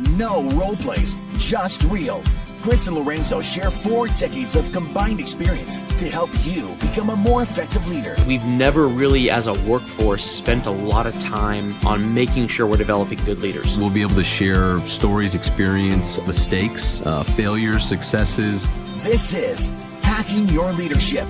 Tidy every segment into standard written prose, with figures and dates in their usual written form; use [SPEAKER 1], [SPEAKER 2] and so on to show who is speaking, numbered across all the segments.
[SPEAKER 1] No role plays, just real. Chris and Lorenzo share 4 decades of combined experience to help you become a more effective leader.
[SPEAKER 2] We've never really, as a workforce, spent a lot of time on making sure we're developing good leaders.
[SPEAKER 3] We'll be able to share stories, experience, mistakes, failures, successes.
[SPEAKER 1] This is Hacking Your Leadership.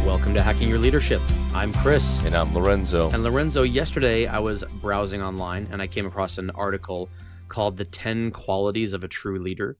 [SPEAKER 2] Welcome to Hacking Your Leadership. I'm Chris.
[SPEAKER 4] And I'm Lorenzo.
[SPEAKER 2] And Lorenzo, yesterday I was browsing online and I came across an article called The 10 Qualities of a True Leader.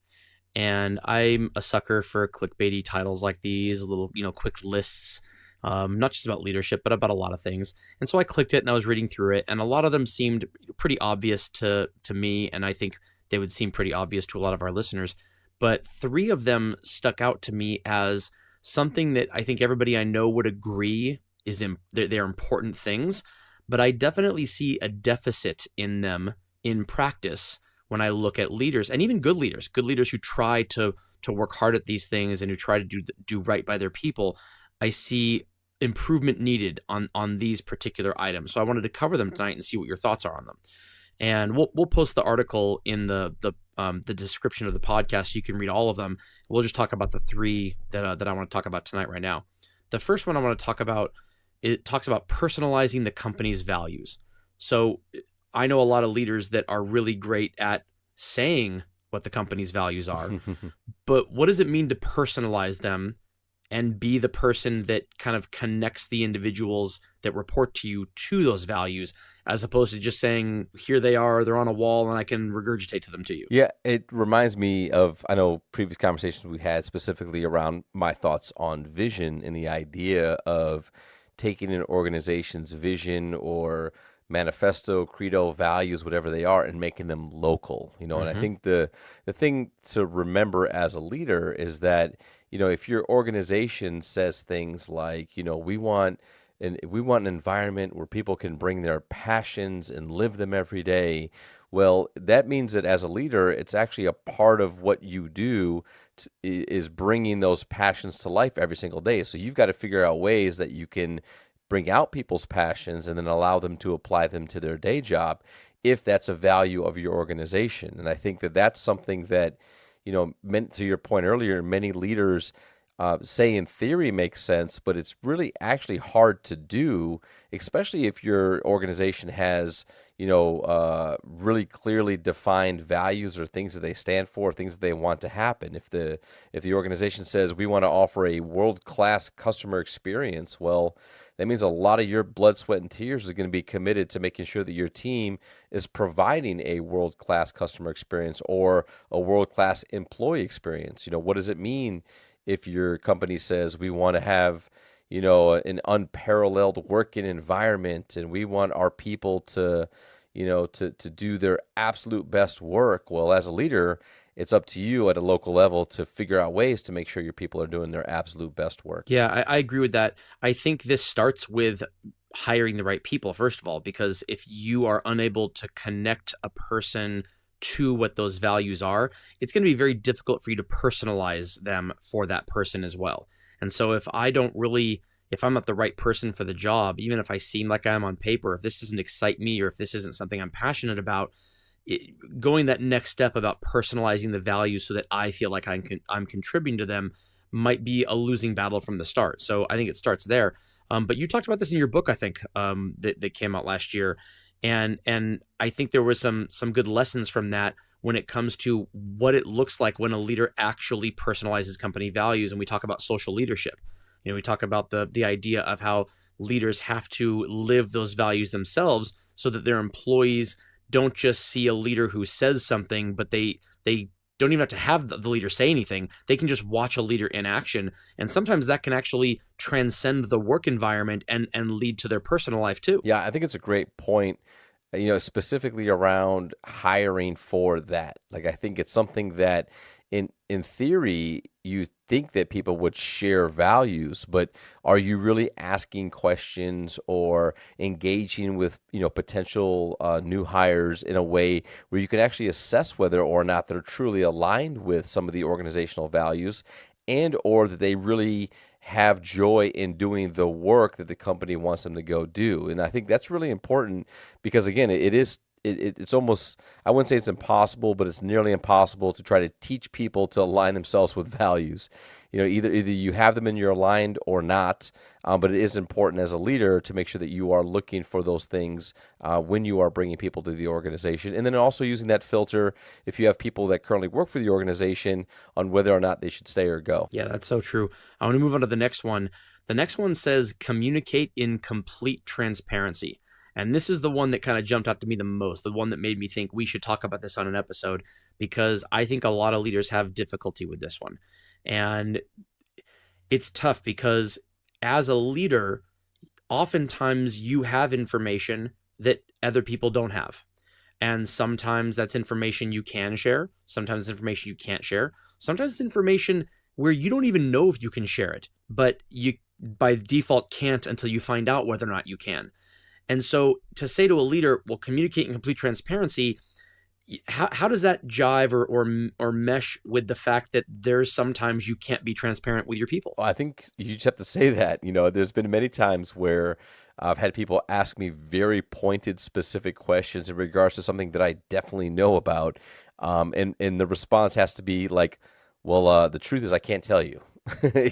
[SPEAKER 2] And I'm a sucker for clickbaity titles like these, little, quick lists, not just about leadership, but about a lot of things. And so I clicked it and I was reading through it, and a lot of them seemed pretty obvious to me, and I think they would seem pretty obvious to a lot of our listeners. But 3 of them stuck out to me as something that I think everybody I know would agree is they're important things, but I definitely see a deficit in them in practice when I look at leaders, and even good leaders who try to work hard at these things and who try to do right by their people. I see improvement needed on these particular items. So I wanted to cover them tonight and see what your thoughts are on them. And we'll post the article in the description of the podcast so you can read all of them. We'll just talk about the 3 that I want to talk about tonight right now. The first one I want to talk about, it talks about personalizing the company's values. So I know a lot of leaders that are really great at saying what the company's values are, but what does it mean to personalize them and be the person that kind of connects the individuals that report to you to those values, as opposed to just saying, here they are, they're on a wall, and I can regurgitate to them to you?
[SPEAKER 4] Yeah, it reminds me of, I know, previous conversations we had specifically around my thoughts on vision and the idea of taking an organization's vision or manifesto, credo, values, whatever they are, and making them local. And I think the thing to remember as a leader is that, if your organization says things like, we want an environment where people can bring their passions and live them every day, well, that means that as a leader, it's actually a part of what you do is bringing those passions to life every single day. So you've got to figure out ways that you can bring out people's passions and then allow them to apply them to their day job if that's a value of your organization. And I think that that's something that, meant to your point earlier, many leaders say in theory makes sense, but it's really actually hard to do, especially if your organization has, really clearly defined values or things that they stand for, things that they want to happen. If the organization says we want to offer a world-class customer experience, well, that means a lot of your blood, sweat, and tears is going to be committed to making sure that your team is providing a world-class customer experience or a world-class employee experience. What does it mean if your company says we want to have, an unparalleled working environment and we want our people to do their absolute best work? Well, as a leader, it's up to you at a local level to figure out ways to make sure your people are doing their absolute best work.
[SPEAKER 2] Yeah, I agree with that. I think this starts with hiring the right people, first of all, because if you are unable to connect a person to what those values are, it's going to be very difficult for you to personalize them for that person as well. And so if I'm not the right person for the job, even if I seem like I'm on paper, if this doesn't excite me or if this isn't something I'm passionate about, going that next step about personalizing the values so that I feel like I'm contributing to them might be a losing battle from the start. So I think it starts there. But you talked about this in your book, I think, that came out last year. And I think there was some good lessons from that when it comes to what it looks like when a leader actually personalizes company values. And we talk about social leadership. We talk about the idea of how leaders have to live those values themselves so that their employees don't just see a leader who says something, but they don't even have to have the leader say anything. They can just watch a leader in action. And sometimes that can actually transcend the work environment and lead to their personal life too.
[SPEAKER 4] Yeah, I think it's a great point, specifically around hiring for that. Like, I think it's something that in theory, you think that people would share values, but are you really asking questions or engaging with, potential new hires in a way where you can actually assess whether or not they're truly aligned with some of the organizational values and or that they really have joy in doing the work that the company wants them to go do? And I think that's really important because, again, it is it's almost, I wouldn't say it's impossible, but it's nearly impossible to try to teach people to align themselves with values. Either you have them and you're aligned or not. But it is important as a leader to make sure that you are looking for those things when you are bringing people to the organization, and then also using that filter if you have people that currently work for the organization on whether or not they should stay or go.
[SPEAKER 2] Yeah, that's so true. I want to move on to the next one. The next one says communicate in complete transparency. And this is the one that kind of jumped out to me the most, the one that made me think we should talk about this on an episode, because I think a lot of leaders have difficulty with this one. And it's tough because as a leader, oftentimes you have information that other people don't have. And sometimes that's information you can share. Sometimes it's information you can't share. Sometimes it's information where you don't even know if you can share it, but you by default can't until you find out whether or not you can. And so to say to a leader, well, communicate in complete transparency, how does that jive or mesh with the fact that there's sometimes you can't be transparent with your people?
[SPEAKER 4] Well, I think you just have to say that. There's been many times where I've had people ask me very pointed, specific questions in regards to something that I definitely know about. And the response has to be like, well, the truth is I can't tell you.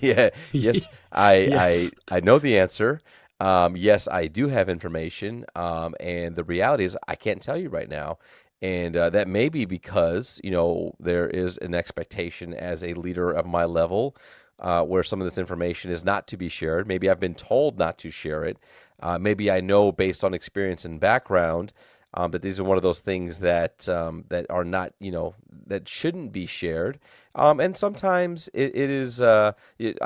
[SPEAKER 4] Yeah. Yes,
[SPEAKER 2] Yes.
[SPEAKER 4] I know the answer. Yes, I do have information. And the reality is I can't tell you right now. And that may be because, there is an expectation as a leader of my level where some of this information is not to be shared. Maybe I've been told not to share it. Maybe I know based on experience and background that these are one of those things that that are not, that shouldn't be shared. And sometimes it is. I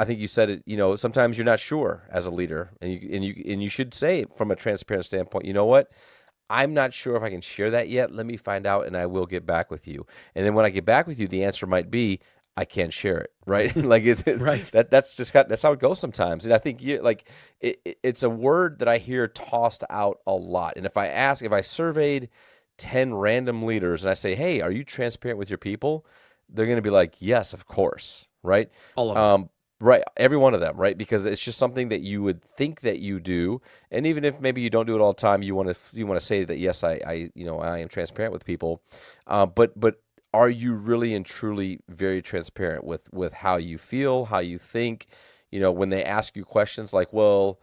[SPEAKER 4] think you said it. Sometimes you're not sure as a leader, and you should say from a transparent standpoint. You know what? I'm not sure if I can share that yet. Let me find out, and I will get back with you. And then when I get back with you, the answer might be, I can't share it, right? Like
[SPEAKER 2] Right.
[SPEAKER 4] that's how it goes sometimes. And I think it's a word that I hear tossed out a lot. And if I surveyed 10 random leaders and I say, hey, are you transparent with your people? They're going to be like, yes, of course, right?
[SPEAKER 2] All of them.
[SPEAKER 4] Right, every one of them, right? Because it's just something that you would think that you do, and even if maybe you don't do it all the time, you want to say that yes, I am transparent with people, but are you really and truly very transparent with how you feel, how you think? When they ask you questions like, well,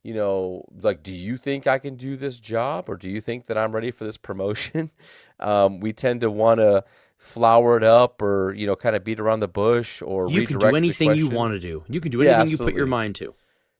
[SPEAKER 4] like, do you think I can do this job, or do you think that I'm ready for this promotion? We tend to want to flower it up or kind of beat around the bush or
[SPEAKER 2] You can
[SPEAKER 4] redirect
[SPEAKER 2] do
[SPEAKER 4] the
[SPEAKER 2] anything you
[SPEAKER 4] question.
[SPEAKER 2] want to do. You can do
[SPEAKER 4] Yeah,
[SPEAKER 2] anything you put your
[SPEAKER 4] absolutely.
[SPEAKER 2] mind to.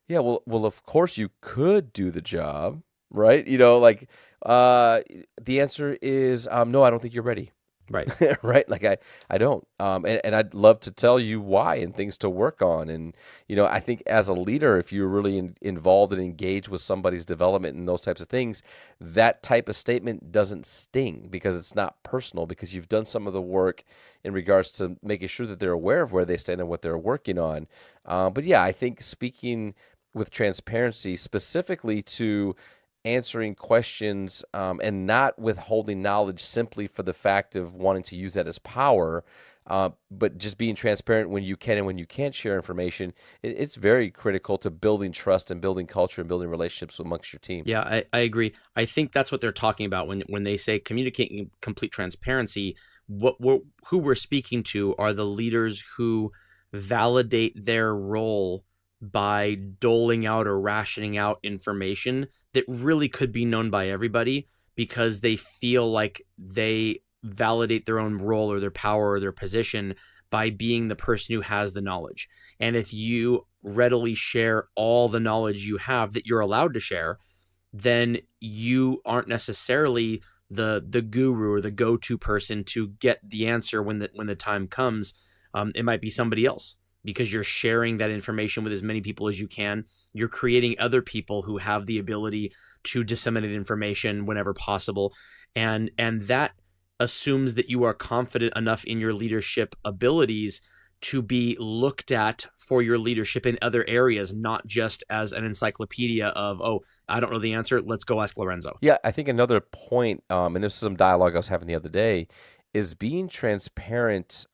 [SPEAKER 4] Yeah, well, of course you could do the job, right? The answer is no, I don't think you're ready.
[SPEAKER 2] Right.
[SPEAKER 4] Right? Like I don't. And I'd love to tell you why and things to work on. And, I think as a leader, if you're really involved and engaged with somebody's development and those types of things, that type of statement doesn't sting because it's not personal, because you've done some of the work in regards to making sure that they're aware of where they stand and what they're working on. But yeah, I think speaking with transparency specifically to answering questions and not withholding knowledge simply for the fact of wanting to use that as power, but just being transparent when you can and when you can't share information, it's very critical to building trust and building culture and building relationships amongst your team.
[SPEAKER 2] Yeah, I agree. I think that's what they're talking about when they say communicating in complete transparency. Who we're speaking to are the leaders who validate their role by doling out or rationing out information that really could be known by everybody, because they feel like they validate their own role or their power or their position by being the person who has the knowledge. And if you readily share all the knowledge you have that you're allowed to share, then you aren't necessarily the guru or the go-to person to get the answer when the time comes. It might be somebody else, because you're sharing that information with as many people as you can. You're creating other people who have the ability to disseminate information whenever possible. And that assumes that you are confident enough in your leadership abilities to be looked at for your leadership in other areas, not just as an encyclopedia of, oh, I don't know the answer, let's go ask Lorenzo.
[SPEAKER 4] Yeah, I think another point, and this is some dialogue I was having the other day, is being transparent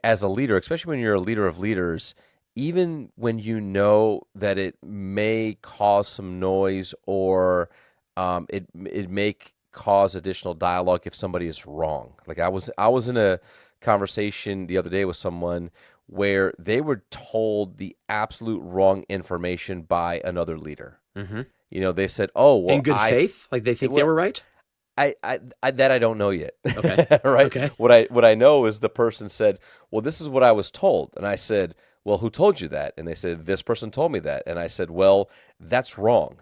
[SPEAKER 4] as a leader, especially when you're a leader of leaders, even when you know that it may cause some noise or it may cause additional dialogue if somebody is wrong. Like I was in a conversation the other day with someone where they were told the absolute wrong information by another leader.
[SPEAKER 2] Mm-hmm.
[SPEAKER 4] They said, "Oh, well,
[SPEAKER 2] In good faith, like they think they
[SPEAKER 4] well,
[SPEAKER 2] were right."
[SPEAKER 4] I that I don't know yet."
[SPEAKER 2] Okay.
[SPEAKER 4] Right?
[SPEAKER 2] Okay.
[SPEAKER 4] What I know is the person said, "Well, this is what I was told," and I said, "Well, who told you that?" And they said, "This person told me that," and I said, "Well, that's wrong.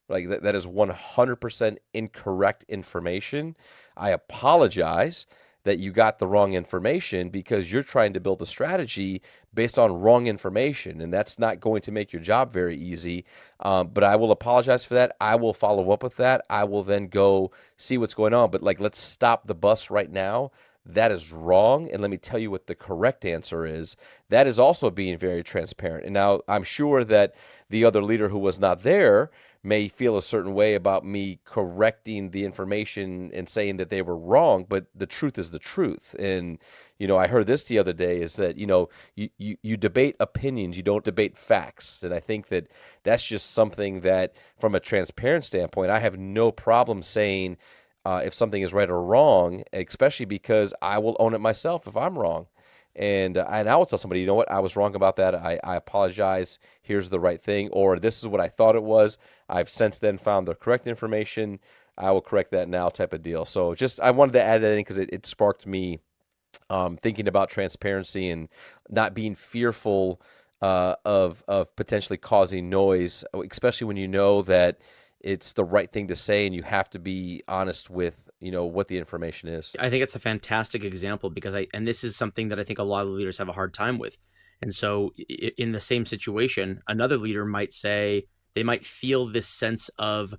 [SPEAKER 4] Like that is 100% incorrect information. I apologize that you got the wrong information because you're trying to build a strategy based on wrong information, and that's not going to make your job very easy. But I will apologize for that. I will follow up with that. I will then go see what's going on. But like, let's stop the bus right now. That is wrong. And let me tell you what the correct answer is. That is also being very transparent. And now I'm sure that the other leader who was not there may feel a certain way about me correcting the information and saying that they were wrong, but the truth is the truth. And, I heard this the other day is that, you debate opinions, you don't debate facts. And I think that that's just something that from a transparent standpoint, I have no problem saying if something is right or wrong, especially because I will own it myself if I'm wrong. And I will tell somebody, you know what, I was wrong about that. I apologize. Here's the right thing. Or this is what I thought it was. I've since then found the correct information. I will correct that now type of deal. So I wanted to add that in because it sparked me thinking about transparency and not being fearful of potentially causing noise, especially when you know that it's the right thing to say and you have to be honest with what the information is.
[SPEAKER 2] I think it's a fantastic example because and this is something that I think a lot of leaders have a hard time with. And so in the same situation, another leader might say, they might feel this sense of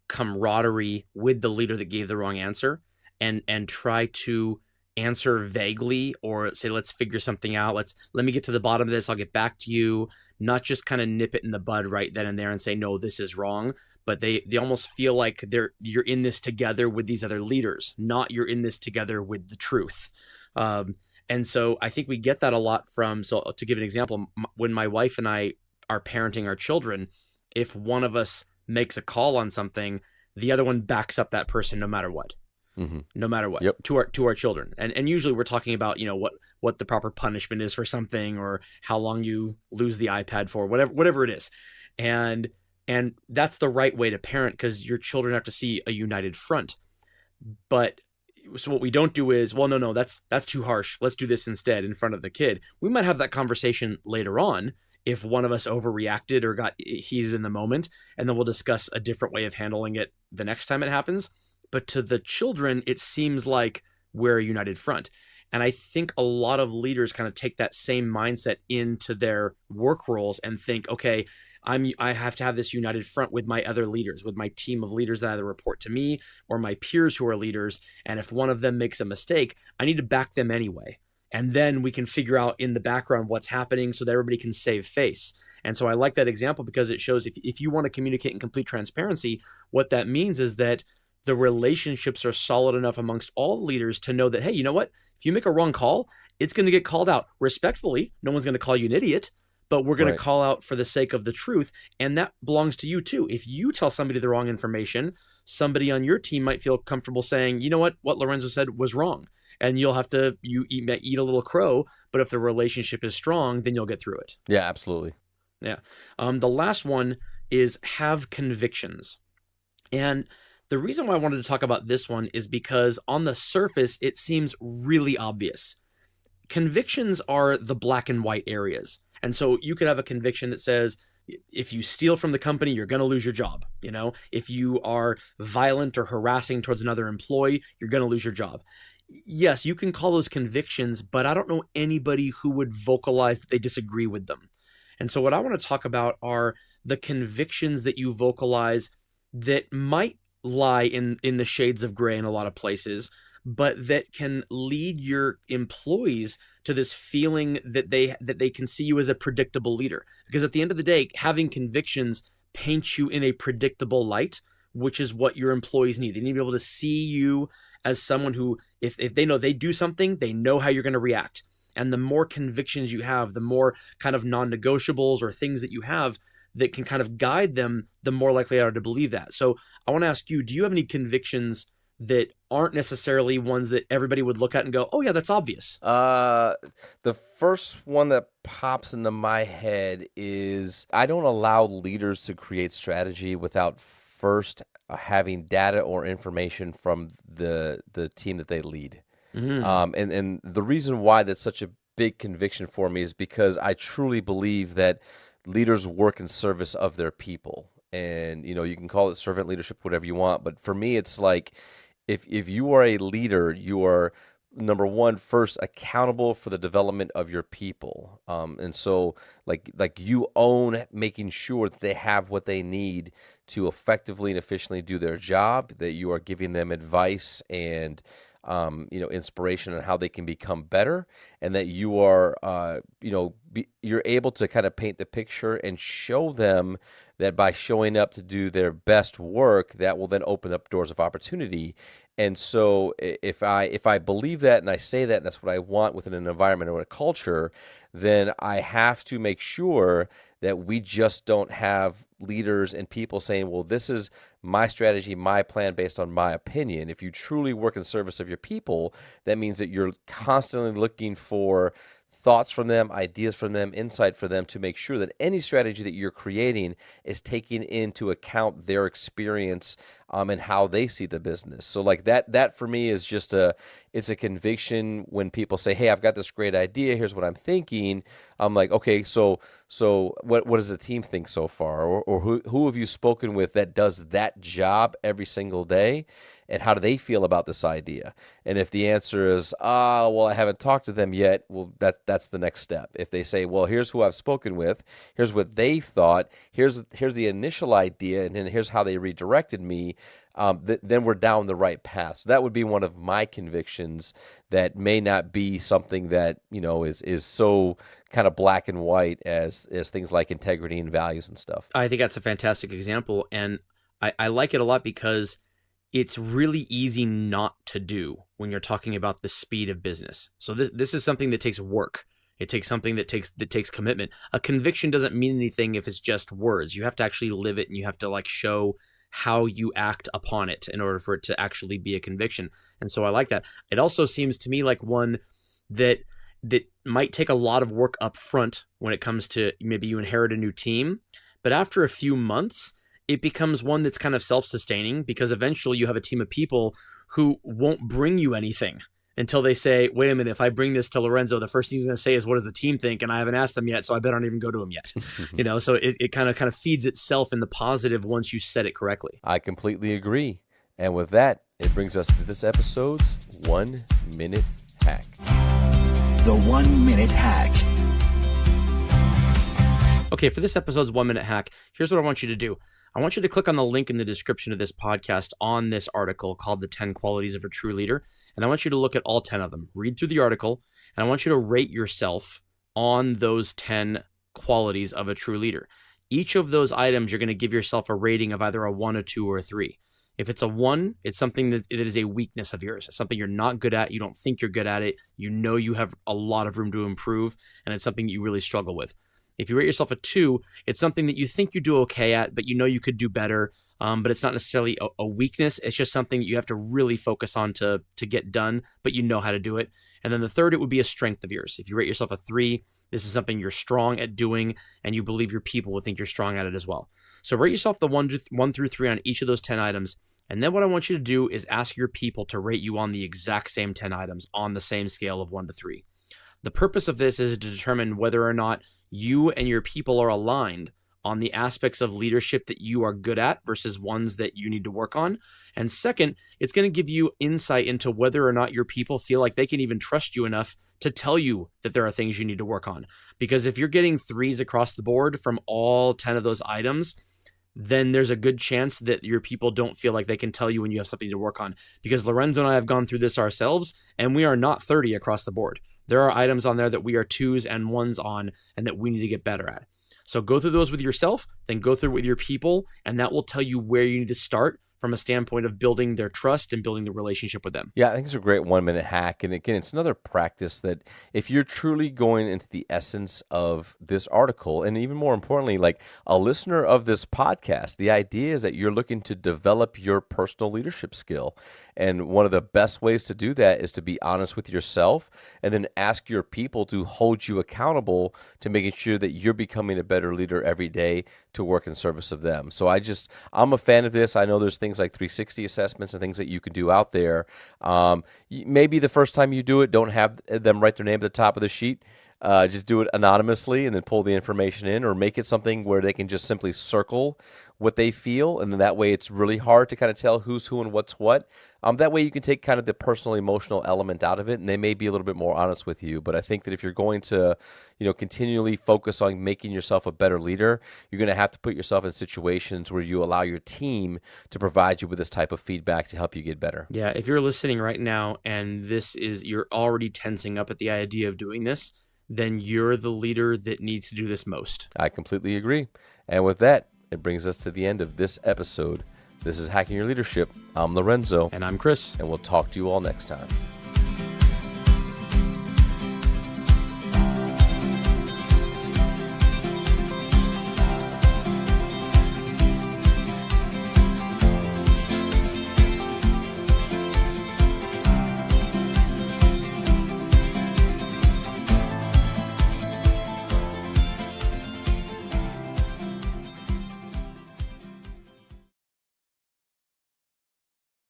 [SPEAKER 2] camaraderie with the leader that gave the wrong answer and try to answer vaguely or say, let's figure something out. Let me get to the bottom of this. I'll get back to you. Not just kind of nip it in the bud right then and there and say, no, this is wrong. But they almost feel like you're in this together with these other leaders, not you're in this together with the truth. And so I think we get that a lot so to give an example, when my wife and I are parenting our children, if one of us makes a call on something, the other one backs up that person no matter what. Mm-hmm. No matter what,
[SPEAKER 4] yep.
[SPEAKER 2] to our children. And usually we're talking about, what the proper punishment is for something or how long you lose the iPad for, whatever it is. And that's the right way to parent because your children have to see a united front. But so what we don't do is, well, no, that's too harsh. Let's do this instead in front of the kid. We might have that conversation later on if one of us overreacted or got heated in the moment, and then we'll discuss a different way of handling it the next time it happens. But to the children, it seems like we're a united front. And I think a lot of leaders kind of take that same mindset into their work roles and think, okay, I have to have this united front with my other leaders, with my team of leaders that either report to me or my peers who are leaders. And if one of them makes a mistake, I need to back them anyway. And then we can figure out in the background what's happening so that everybody can save face. And so I like that example because it shows if you want to communicate in complete transparency, what that means is that the relationships are solid enough amongst all leaders to know that, hey, you know what? If you make a wrong call, it's going to get called out respectfully. No one's going to call you an idiot, but we're going to call out for the sake of the truth. And that belongs to you too. If you tell somebody the wrong information, somebody on your team might feel comfortable saying, you know what Lorenzo said was wrong. And you'll have to, eat a little crow, but if the relationship is strong, then you'll get through it.
[SPEAKER 4] Yeah, absolutely.
[SPEAKER 2] Yeah. The last one is have convictions. And the reason why I wanted to talk about this one is because on the surface, it seems really obvious. Convictions are the black and white areas. And so you could have a conviction that says, if you steal from the company, you're going to lose your job. If you are violent or harassing towards another employee, you're going to lose your job. Yes, you can call those convictions, but I don't know anybody who would vocalize that they disagree with them. And so what I want to talk about are the convictions that you vocalize that might lie in the shades of gray in a lot of places, but that can lead your employees to this feeling that they can see you as a predictable leader. Because at the end of the day, having convictions paints you in a predictable light, which is what your employees need. They need to be able to see you as someone who, if they know they do something, they know how you're going to react. And the more convictions you have, the more kind of non-negotiables or things that you have that can kind of guide them, the more likely they are to believe that. So I want to ask you, do you have any convictions that aren't necessarily ones that everybody would look at and go, oh yeah, that's obvious?
[SPEAKER 4] The first one that pops into my head is I don't allow leaders to create strategy without first having data or information from the team that they lead. And the reason why that's such a big conviction for me is because I truly believe that leaders work in service of their people. And, you can call it servant leadership, whatever you want. But for me, it's like if you are a leader, you are, number one, first accountable for the development of your people. And so like you own making sure that they have what they need to effectively and efficiently do their job, that you are giving them advice and inspiration on how they can become better, and that you are, you're able to kind of paint the picture and show them that by showing up to do their best work, that will then open up doors of opportunity. And so if I believe that and I say that and that's what I want within an environment or a culture, then I have to make sure that we just don't have leaders and people saying, well, this is my strategy, my plan based on my opinion. If you truly work in service of your people, that means that you're constantly looking for thoughts from them, ideas from them, insight for them to make sure that any strategy that you're creating is taking into account their experience and how they see the business. So like that for me is just it's a conviction when people say, hey, I've got this great idea, here's what I'm thinking. I'm like, okay, so what does the team think so far? Or who have you spoken with that does that job every single day? And how do they feel about this idea? And if the answer is, well, I haven't talked to them yet, well, that's the next step. If they say, well, here's who I've spoken with, here's what they thought, here's the initial idea, and then here's how they redirected me, then we're down the right path. So that would be one of my convictions that may not be something that, is so kind of black and white as things like integrity and values and stuff.
[SPEAKER 2] I think that's a fantastic example. And I like it a lot because it's really easy not to do when you're talking about the speed of business. So this is something that takes work. It takes something that takes commitment. A conviction doesn't mean anything if it's just words. You have to actually live it, and you have to show how you act upon it in order for it to actually be a conviction. And so I like that. It also seems to me like one that might take a lot of work up front when it comes to maybe you inherit a new team, but after a few months, it becomes one that's kind of self-sustaining, because eventually you have a team of people who won't bring you anything until they say, wait a minute, if I bring this to Lorenzo, the first thing he's going to say is, what does the team think? And I haven't asked them yet, so I better not even go to him yet. So it kind of feeds itself in the positive once you set it correctly.
[SPEAKER 4] I completely agree. And with that, it brings us to this episode's 1 Minute Hack.
[SPEAKER 1] The 1 Minute Hack.
[SPEAKER 2] Okay, for this episode's 1 Minute Hack, here's what I want you to do. I want you to click on the link in the description of this podcast on this article called The 10 Qualities of a True Leader. And I want you to look at all 10 of them. Read through the article, and I want you to rate yourself on those 10 qualities of a true leader. Each of those items, you're going to give yourself a rating of either a 1, a 2, or a 3. If it's a 1, it's something that is a weakness of yours. It's something you're not good at. You don't think you're good at it. You know you have a lot of room to improve, and it's something you really struggle with. If you rate yourself a 2, it's something that you think you do okay at, but you know you could do better. But it's not necessarily a weakness. It's just something that you have to really focus on to get done, but you know how to do it. And then the third, it would be a strength of yours. If you rate yourself a 3, this is something you're strong at doing, and you believe your people will think you're strong at it as well. So rate yourself the 1 through 3 on each of those 10 items. And then what I want you to do is ask your people to rate you on the exact same 10 items on the same scale of 1 to 3. The purpose of this is to determine whether or not you and your people are aligned on the aspects of leadership that you are good at versus ones that you need to work on. And second, it's going to give you insight into whether or not your people feel like they can even trust you enough to tell you that there are things you need to work on. Because if you're getting 3s across the board from all 10 of those items, then there's a good chance that your people don't feel like they can tell you when you have something to work on. Because Lorenzo and I have gone through this ourselves, and we are not 30 across the board. There are items on there that we are 2s and 1s on, and that we need to get better at. So go through those with yourself, then go through it with your people, and that will tell you where you need to start from a standpoint of building their trust and building the relationship with them.
[SPEAKER 4] Yeah, I think it's a great 1 minute hack. And again, it's another practice that if you're truly going into the essence of this article, and even more importantly, like a listener of this podcast, the idea is that you're looking to develop your personal leadership skill. And one of the best ways to do that is to be honest with yourself and then ask your people to hold you accountable to making sure that you're becoming a better leader every day to work in service of them. So I'm a fan of this. I know there's things like 360 assessments and things that you can do out there. Maybe the first time you do it, don't have them write their name at the top of the sheet. Just do it anonymously and then pull the information in, or make it something where they can just simply circle what they feel. And then that way it's really hard to kind of tell who's who and what's what. That way you can take kind of the personal emotional element out of it, and they may be a little bit more honest with you. But I think that if you're going to, continually focus on making yourself a better leader, you're going to have to put yourself in situations where you allow your team to provide you with this type of feedback to help you get better.
[SPEAKER 2] Yeah, if you're listening right now and you're already tensing up at the idea of doing this, then you're the leader that needs to do this most.
[SPEAKER 4] I completely agree. And with that, it brings us to the end of this episode. This is Hacking Your Leadership. I'm Lorenzo.
[SPEAKER 2] And I'm Chris.
[SPEAKER 4] And we'll talk to you all next time.